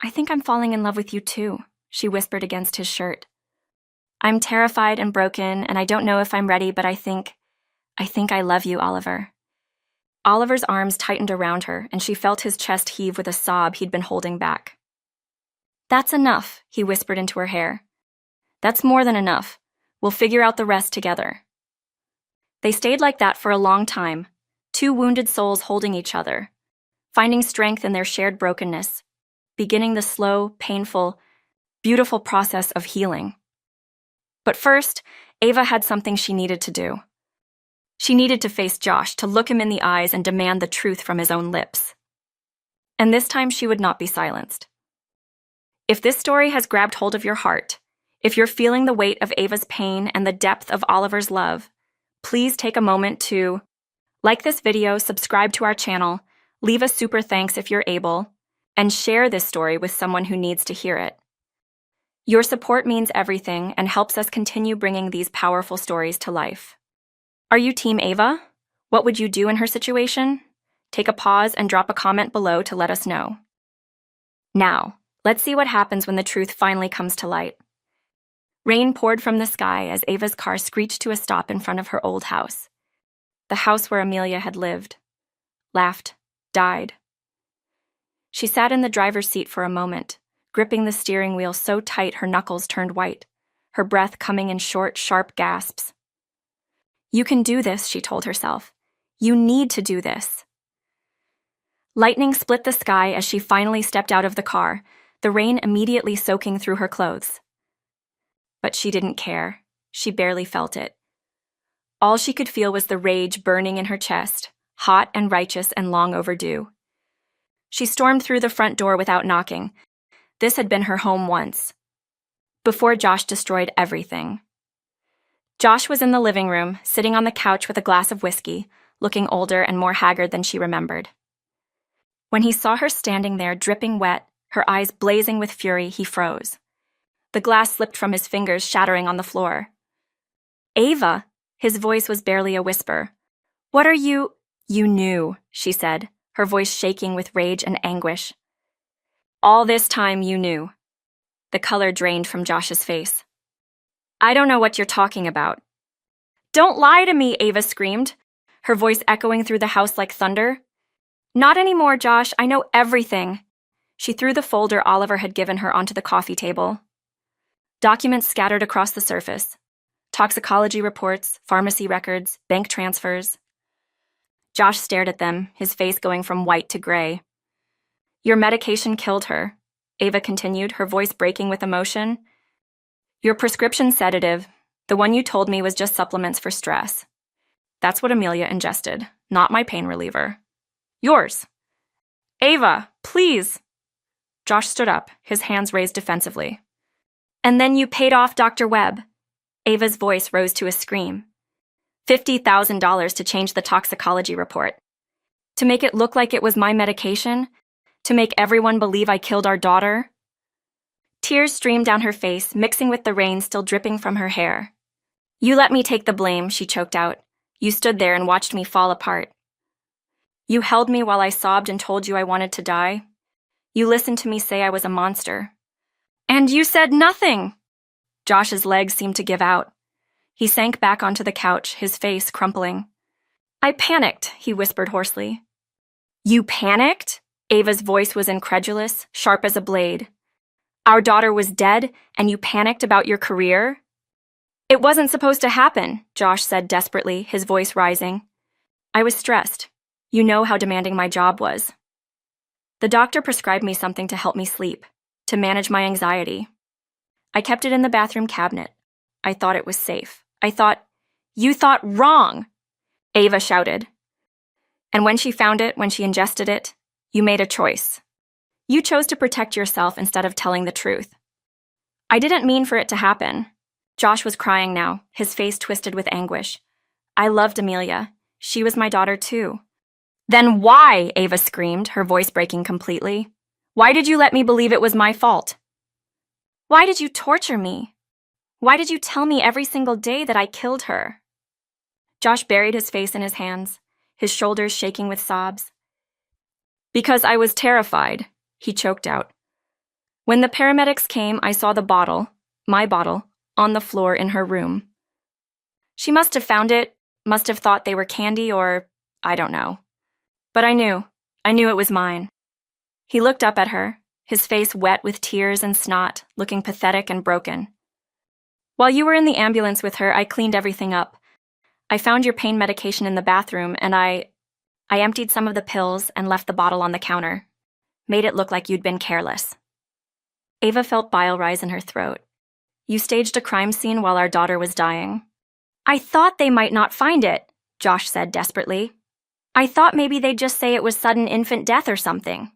I think I'm falling in love with you too, she whispered against his shirt. I'm terrified and broken, and I don't know if I'm ready, but I think I love you, Oliver. Oliver's arms tightened around her, and she felt his chest heave with a sob he'd been holding back. That's enough, he whispered into her hair. That's more than enough. We'll figure out the rest together. They stayed like that for a long time, two wounded souls holding each other, finding strength in their shared brokenness, beginning the slow, painful, beautiful process of healing. But first, Ava had something she needed to do. She needed to face Josh, to look him in the eyes and demand the truth from his own lips. And this time she would not be silenced. If this story has grabbed hold of your heart, if you're feeling the weight of Ava's pain and the depth of Oliver's love, please take a moment to like this video, subscribe to our channel, leave a super thanks if you're able, and share this story with someone who needs to hear it. Your support means everything and helps us continue bringing these powerful stories to life. Are you Team Ava? What would you do in her situation? Take a pause and drop a comment below to let us know. Now, let's see what happens when the truth finally comes to light. Rain poured from the sky as Ava's car screeched to a stop in front of her old house. The house where Amelia had lived, laughed, died. She sat in the driver's seat for a moment, gripping the steering wheel so tight her knuckles turned white, her breath coming in short, sharp gasps. You can do this, she told herself. You need to do this. Lightning split the sky as she finally stepped out of the car, the rain immediately soaking through her clothes. But she didn't care. She barely felt it. All she could feel was the rage burning in her chest, hot and righteous and long overdue. She stormed through the front door without knocking. This had been her home once, before Josh destroyed everything. Josh was in the living room, sitting on the couch with a glass of whiskey, looking older and more haggard than she remembered. When he saw her standing there, dripping wet, her eyes blazing with fury, he froze. The glass slipped from his fingers, shattering on the floor. Ava! His voice was barely a whisper. What are you? You knew, she said, her voice shaking with rage and anguish. All this time you knew. The color drained from Josh's face. I don't know what you're talking about. Don't lie to me, Ava screamed, her voice echoing through the house like thunder. Not anymore, Josh. I know everything. She threw the folder Oliver had given her onto the coffee table. Documents scattered across the surface. Toxicology reports, pharmacy records, bank transfers. Josh stared at them, his face going from white to gray. Your medication killed her, Ava continued, her voice breaking with emotion. Your prescription sedative, the one you told me was just supplements for stress. That's what Amelia ingested, not my pain reliever. Yours. Ava, please. Josh stood up, his hands raised defensively. And then you paid off Dr. Webb. Ava's voice rose to a scream. $50,000 to change the toxicology report. To make it look like it was my medication? To make everyone believe I killed our daughter? Tears streamed down her face, mixing with the rain still dripping from her hair. You let me take the blame, she choked out. You stood there and watched me fall apart. You held me while I sobbed and told you I wanted to die. You listened to me say I was a monster. And you said nothing! Josh's legs seemed to give out. He sank back onto the couch, his face crumpling. I panicked, he whispered hoarsely. You panicked? Ava's voice was incredulous, sharp as a blade. Our daughter was dead, and you panicked about your career? It wasn't supposed to happen, Josh said desperately, his voice rising. I was stressed. You know how demanding my job was. The doctor prescribed me something to help me sleep, to manage my anxiety. I kept it in the bathroom cabinet. I thought it was safe. You thought wrong, Ava shouted. And when she found it, when she ingested it, you made a choice. You chose to protect yourself instead of telling the truth. I didn't mean for it to happen. Josh was crying now, his face twisted with anguish. I loved Amelia. She was my daughter too. Then why? Ava screamed, her voice breaking completely. Why did you let me believe it was my fault? Why did you torture me? Why did you tell me every single day that I killed her? Josh buried his face in his hands, his shoulders shaking with sobs. Because I was terrified, he choked out. When the paramedics came, I saw the bottle, my bottle, on the floor in her room. She must have found it, must have thought they were candy or, I don't know. But I knew it was mine. He looked up at her, his face wet with tears and snot, looking pathetic and broken. While you were in the ambulance with her, I cleaned everything up. I found your pain medication in the bathroom, and I emptied some of the pills and left the bottle on the counter. Made it look like you'd been careless. Ava felt bile rise in her throat. You staged a crime scene while our daughter was dying. I thought they might not find it, Josh said desperately. I thought maybe they'd just say it was sudden infant death or something.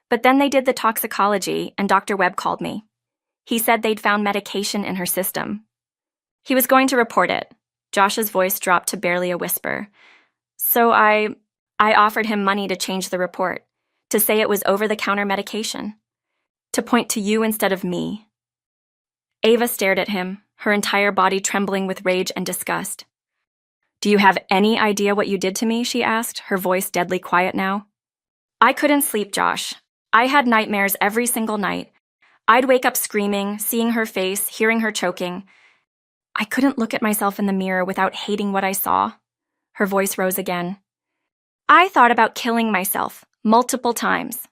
But then they did the toxicology, and Dr. Webb called me. He said they'd found medication in her system. He was going to report it. Josh's voice dropped to barely a whisper. So I offered him money to change the report, to say it was over-the-counter medication, to point to you instead of me. Ava stared at him, her entire body trembling with rage and disgust. Do you have any idea what you did to me? She asked, her voice deadly quiet now. I couldn't sleep, Josh. I had nightmares every single night. I'd wake up screaming, seeing her face, hearing her choking. I couldn't look at myself in the mirror without hating what I saw. Her voice rose again. I thought about killing myself, multiple times.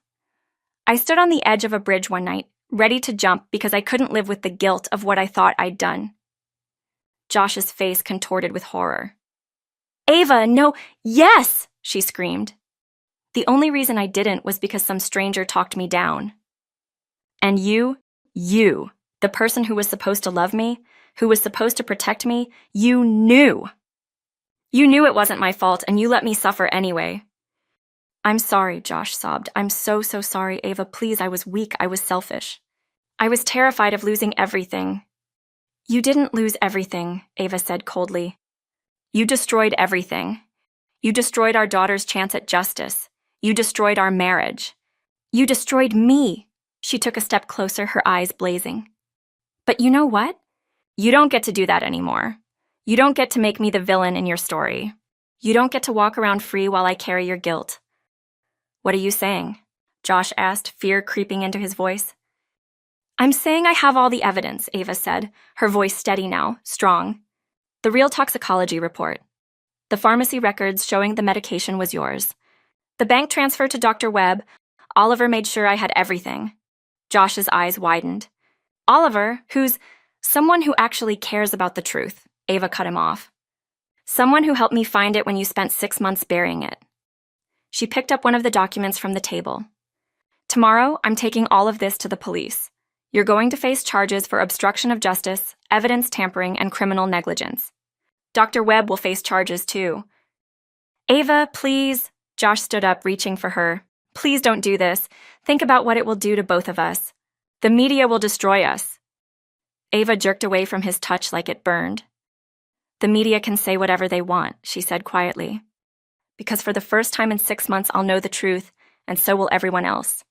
I stood on the edge of a bridge one night, ready to jump because I couldn't live with the guilt of what I thought I'd done. Josh's face contorted with horror. Ava, no, yes, she screamed. The only reason I didn't was because some stranger talked me down. And you, the person who was supposed to love me, who was supposed to protect me, you knew. You knew it wasn't my fault, and you let me suffer anyway. I'm sorry, Josh sobbed. I'm so sorry, Ava. Please, I was weak. I was selfish. I was terrified of losing everything. You didn't lose everything, Ava said coldly. You destroyed everything. You destroyed our daughter's chance at justice. You destroyed our marriage. You destroyed me. She took a step closer, her eyes blazing. But you know what? You don't get to do that anymore. You don't get to make me the villain in your story. You don't get to walk around free while I carry your guilt. What are you saying? Josh asked, fear creeping into his voice. I'm saying I have all the evidence, Ava said, her voice steady now, strong. The real toxicology report. The pharmacy records showing the medication was yours. The bank transfer to Dr. Webb. Oliver made sure I had everything. Josh's eyes widened. Oliver, who's someone who actually cares about the truth, Ava cut him off. Someone who helped me find it when you spent 6 months burying it. She picked up one of the documents from the table. Tomorrow, I'm taking all of this to the police. You're going to face charges for obstruction of justice, evidence tampering, and criminal negligence. Dr. Webb will face charges too. Ava, please. Josh stood up, reaching for her. Please don't do this. Think about what it will do to both of us. The media will destroy us. Ava jerked away from his touch like it burned. The media can say whatever they want, she said quietly. Because for the first time in 6 months, I'll know the truth, and so will everyone else.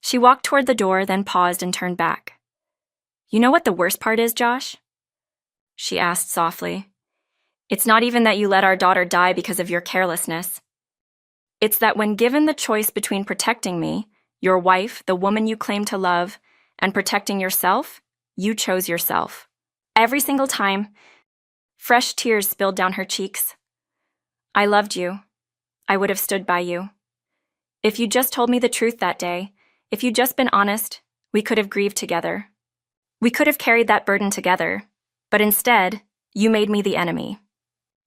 She walked toward the door, then paused and turned back. You know what the worst part is, Josh? She asked softly. It's not even that you let our daughter die because of your carelessness. It's that when given the choice between protecting me, your wife, the woman you claim to love, and protecting yourself, you chose yourself. Every single time, fresh tears spilled down her cheeks. I loved you. I would have stood by you. If you'd just told me the truth that day, if you'd just been honest, we could have grieved together. We could have carried that burden together, but instead, you made me the enemy.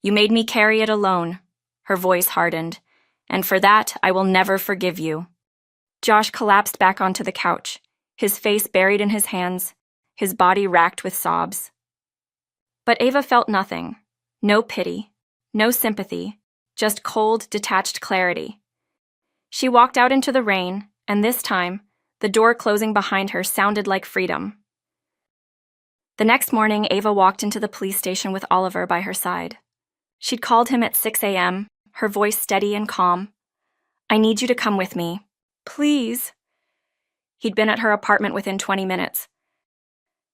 You made me carry it alone. Her voice hardened, and for that, I will never forgive you. Josh collapsed back onto the couch, his face buried in his hands, his body racked with sobs. But Ava felt nothing. No pity, no sympathy, just cold, detached clarity. She walked out into the rain, and this time, the door closing behind her sounded like freedom. The next morning, Ava walked into the police station with Oliver by her side. She'd called him at 6 a.m., her voice steady and calm. I need you to come with me. Please. He'd been at her apartment within 20 minutes.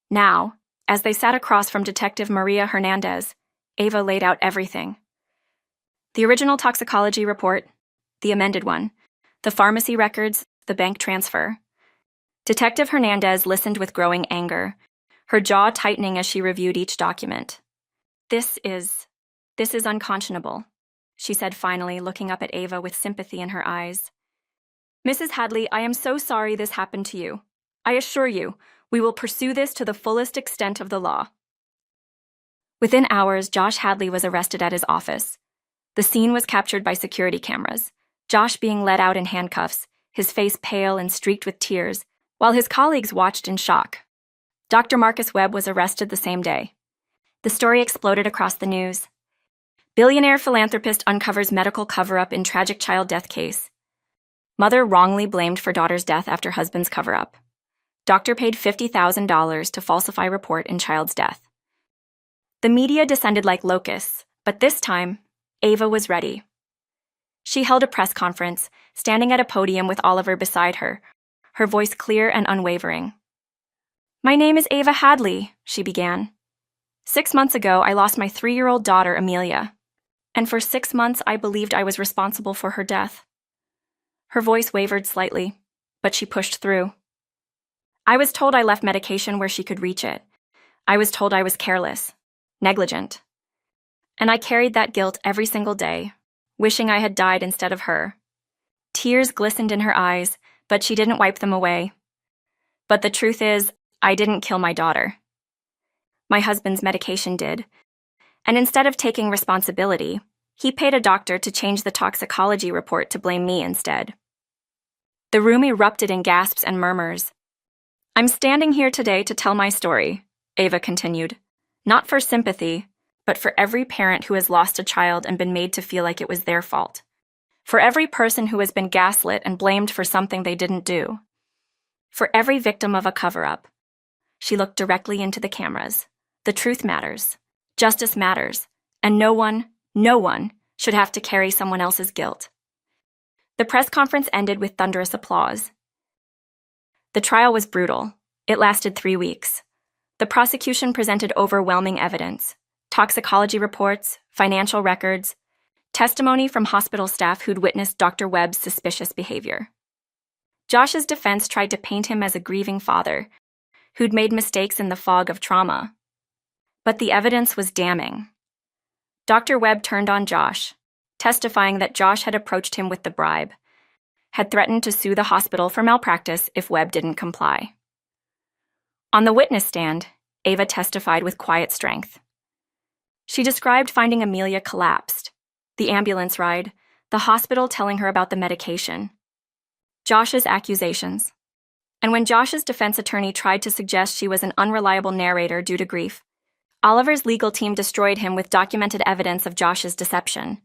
Now, as they sat across from Detective Maria Hernandez, Ava laid out everything. The original toxicology report, the amended one, the pharmacy records, the bank transfer. Detective Hernandez listened with growing anger, her jaw tightening as she reviewed each document. This is unconscionable, she said finally, looking up at Ava with sympathy in her eyes. Mrs. Hadley, I am so sorry this happened to you. I assure you, we will pursue this to the fullest extent of the law. Within hours, Josh Hadley was arrested at his office. The scene was captured by security cameras, Josh being led out in handcuffs, his face pale and streaked with tears, while his colleagues watched in shock. Dr. Marcus Webb was arrested the same day. The story exploded across the news. Billionaire philanthropist uncovers medical cover-up in tragic child death case. Mother wrongly blamed for daughter's death after husband's cover-up. Doctor paid $50,000 to falsify report in child's death. The media descended like locusts, but this time, Ava was ready. She held a press conference, standing at a podium with Oliver beside her, her voice clear and unwavering. My name is Ava Hadley, she began. 6 months ago, I lost my 3-year-old daughter, Amelia, and for 6 months I believed I was responsible for her death. Her voice wavered slightly, but she pushed through. I was told I left medication where she could reach it. I was told I was careless, negligent. And I carried that guilt every single day, wishing I had died instead of her. Tears glistened in her eyes, but she didn't wipe them away. But the truth is, I didn't kill my daughter. My husband's medication did. And instead of taking responsibility, he paid a doctor to change the toxicology report to blame me instead. The room erupted in gasps and murmurs. I'm standing here today to tell my story, Ava continued. Not for sympathy, but for every parent who has lost a child and been made to feel like it was their fault. For every person who has been gaslit and blamed for something they didn't do. For every victim of a cover-up. She looked directly into the cameras. The truth matters. Justice matters. And no one should have to carry someone else's guilt. The press conference ended with thunderous applause. The trial was brutal. It lasted 3 weeks. The prosecution presented overwhelming evidence. Toxicology reports, financial records, testimony from hospital staff who'd witnessed Dr. Webb's suspicious behavior. Josh's defense tried to paint him as a grieving father who'd made mistakes in the fog of trauma. But the evidence was damning. Dr. Webb turned on Josh, testifying that Josh had approached him with the bribe, had threatened to sue the hospital for malpractice if Webb didn't comply. On the witness stand, Ava testified with quiet strength. She described finding Amelia collapsed, the ambulance ride, the hospital telling her about the medication, Josh's accusations. And when Josh's defense attorney tried to suggest she was an unreliable narrator due to grief, Oliver's legal team destroyed him with documented evidence of Josh's deception.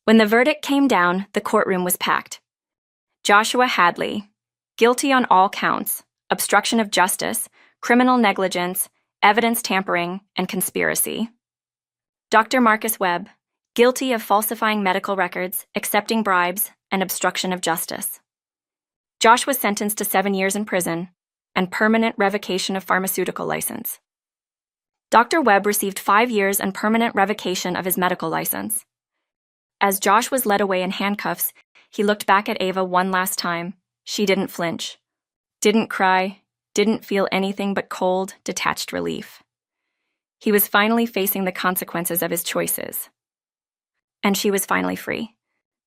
When the verdict came down, the courtroom was packed. Joshua Hadley, guilty on all counts, obstruction of justice, criminal negligence, evidence tampering, and conspiracy. Dr. Marcus Webb, guilty of falsifying medical records, accepting bribes, and obstruction of justice. Josh was sentenced to 7 years in prison and permanent revocation of pharmaceutical license. Dr. Webb received 5 years and permanent revocation of his medical license. As Josh was led away in handcuffs, he looked back at Ava one last time. She didn't flinch, didn't cry, didn't feel anything but cold, detached relief. He was finally facing the consequences of his choices. And she was finally free.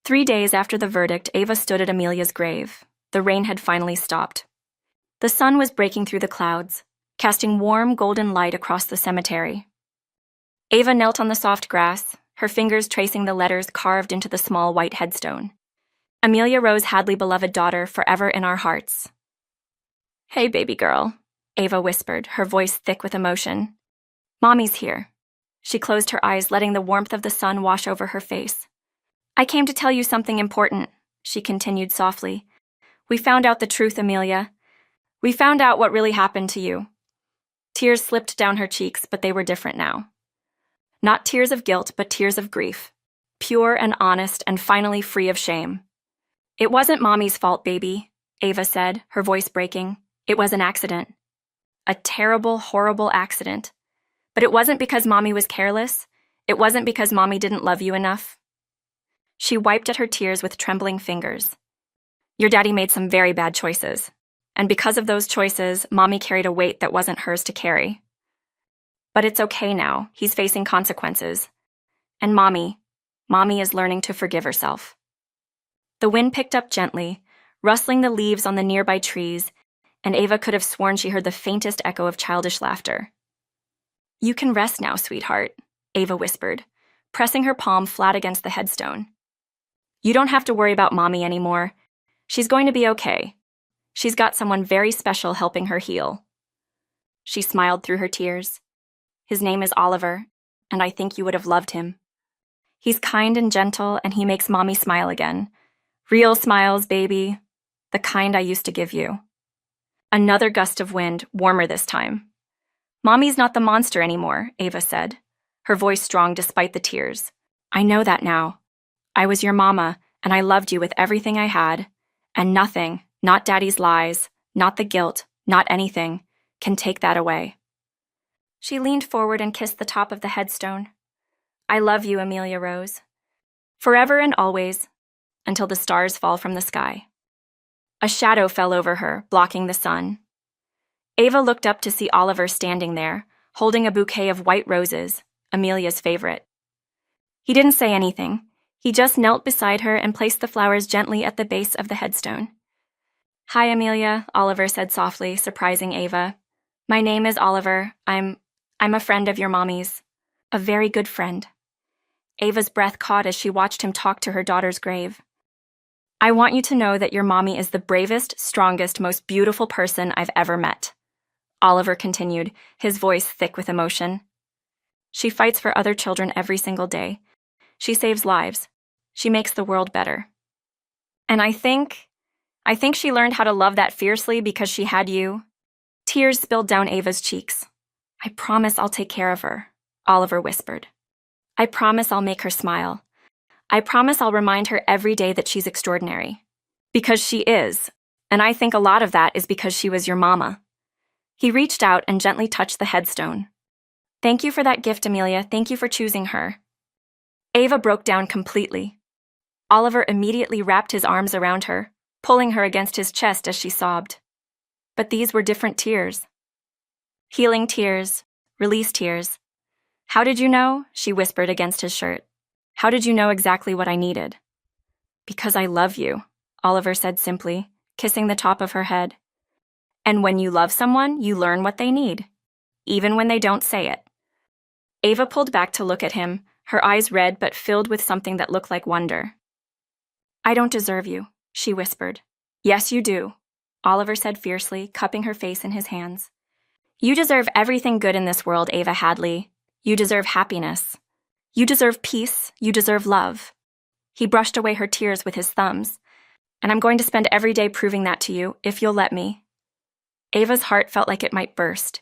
3 days after the verdict, Ava stood at Amelia's grave. The rain had finally stopped. The sun was breaking through the clouds, casting warm golden light across the cemetery. Ava knelt on the soft grass, her fingers tracing the letters carved into the small white headstone. Amelia Rose Hadley, beloved daughter, forever in our hearts. "Hey, baby girl," Ava whispered, her voice thick with emotion. "Mommy's here." She closed her eyes, letting the warmth of the sun wash over her face. "I came to tell you something important," she continued softly. "We found out the truth, Amelia. We found out what really happened to you." Tears slipped down her cheeks, but they were different now. Not tears of guilt, but tears of grief. Pure and honest and finally free of shame. "It wasn't Mommy's fault, baby," Ava said, her voice breaking. "It was an accident. A terrible, horrible accident. But it wasn't because Mommy was careless. It wasn't because Mommy didn't love you enough." She wiped at her tears with trembling fingers. "Your daddy made some very bad choices. And because of those choices, Mommy carried a weight that wasn't hers to carry. But it's okay now. He's facing consequences. And Mommy is learning to forgive herself." The wind picked up gently, rustling the leaves on the nearby trees, and Ava could have sworn she heard the faintest echo of childish laughter. "You can rest now, sweetheart," Ava whispered, pressing her palm flat against the headstone. "You don't have to worry about Mommy anymore. She's going to be okay. She's got someone very special helping her heal." She smiled through her tears. "His name is Oliver, and I think you would have loved him. He's kind and gentle, and he makes Mommy smile again. Real smiles, baby. The kind I used to give you." Another gust of wind, warmer this time. "Mommy's not the monster anymore," Ava said, her voice strong despite the tears. "I know that now. I was your mama, and I loved you with everything I had, and nothing, not Daddy's lies, not the guilt, not anything, can take that away." She leaned forward and kissed the top of the headstone. "I love you, Amelia Rose. Forever and always, until the stars fall from the sky." A shadow fell over her, blocking the sun. Ava looked up to see Oliver standing there, holding a bouquet of white roses, Amelia's favorite. He didn't say anything. He just knelt beside her and placed the flowers gently at the base of the headstone. "Hi, Amelia," Oliver said softly, surprising Ava. "My name is Oliver. I'm a friend of your Mommy's. A very good friend." Ava's breath caught as she watched him talk to her daughter's grave. "I want you to know that your Mommy is the bravest, strongest, most beautiful person I've ever met," Oliver continued, his voice thick with emotion. "She fights for other children every single day. She saves lives. She makes the world better. And I think she learned how to love that fiercely because she had you." Tears spilled down Ava's cheeks. "I promise I'll take care of her," Oliver whispered. "I promise I'll make her smile. I promise I'll remind her every day that she's extraordinary. Because she is, and I think a lot of that is because she was your mama." He reached out and gently touched the headstone. "Thank you for that gift, Amelia. Thank you for choosing her." Ava broke down completely. Oliver immediately wrapped his arms around her, pulling her against his chest as she sobbed. But these were different tears. Healing tears, release tears. "How did you know?" she whispered against his shirt. "How did you know exactly what I needed?" "Because I love you," Oliver said simply, kissing the top of her head. "And when you love someone, you learn what they need, even when they don't say it." Ava pulled back to look at him, her eyes red but filled with something that looked like wonder. "I don't deserve you," she whispered. "Yes, you do," Oliver said fiercely, cupping her face in his hands. "You deserve everything good in this world, Ava Hadley. You deserve happiness. You deserve peace. You deserve love." He brushed away her tears with his thumbs. "And I'm going to spend every day proving that to you, if you'll let me." Ava's heart felt like it might burst.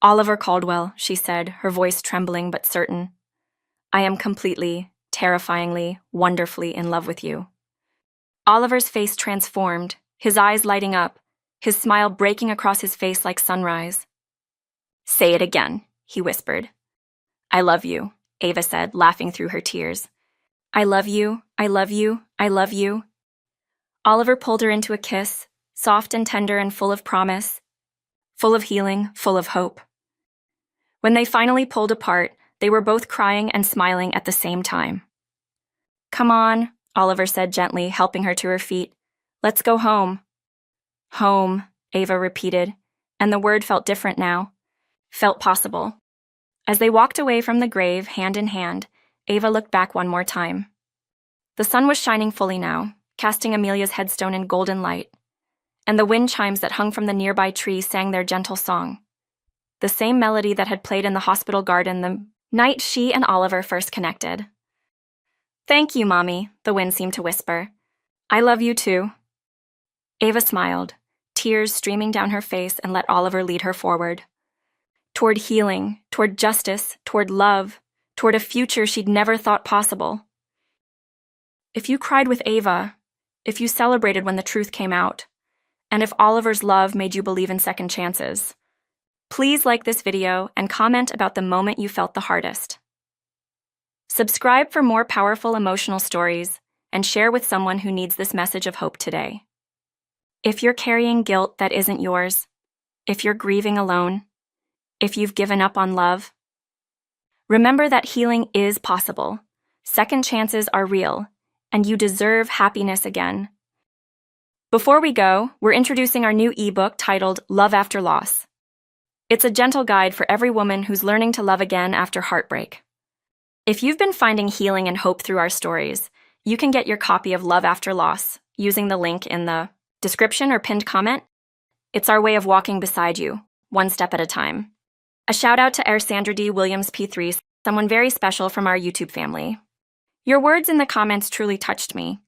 "Oliver Caldwell," she said, her voice trembling but certain. I am completely, terrifyingly, wonderfully in love with you. Oliver's face transformed, his eyes lighting up, his smile breaking across his face like sunrise. Say it again, he whispered. I love you, Ava said, laughing through her tears. I love you, I love you, I love you. Oliver pulled her into a kiss, soft and tender and full of promise, full of healing, full of hope. When they finally pulled apart, they were both crying and smiling at the same time. Come on, Oliver said gently, helping her to her feet. Let's go home. Home, Ava repeated, and the word felt different now. Felt possible. As they walked away from the grave, hand in hand, Ava looked back one more time. The sun was shining fully now, casting Amelia's headstone in golden light, and the wind chimes that hung from the nearby tree sang their gentle song. The same melody that had played in the hospital garden the night she and Oliver first connected. Thank you, Mommy, the wind seemed to whisper. I love you too. Ava smiled, tears streaming down her face, and let Oliver lead her forward. Toward healing, toward justice, toward love, toward a future she'd never thought possible. If you cried with Ava, if you celebrated when the truth came out, and if Oliver's love made you believe in second chances, please like this video and comment about the moment you felt the hardest. Subscribe for more powerful emotional stories and share with someone who needs this message of hope today. If you're carrying guilt that isn't yours, if you're grieving alone, if you've given up on love, remember that healing is possible. Second chances are real, and you deserve happiness again. Before we go, we're introducing our new ebook titled Love After Loss. It's a gentle guide for every woman who's learning to love again after heartbreak. If you've been finding healing and hope through our stories, you can get your copy of Love After Loss using the link in the description or pinned comment. It's our way of walking beside you, one step at a time. A shout out to Sandra D. Williams P3, someone very special from our YouTube family. Your words in the comments truly touched me,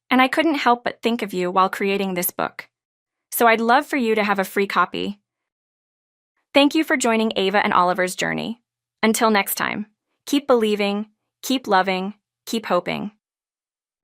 and I couldn't help but think of you while creating this book. So I'd love for you to have a free copy. Thank you for joining Ava and Oliver's journey. Until next time, keep believing, keep loving, keep hoping.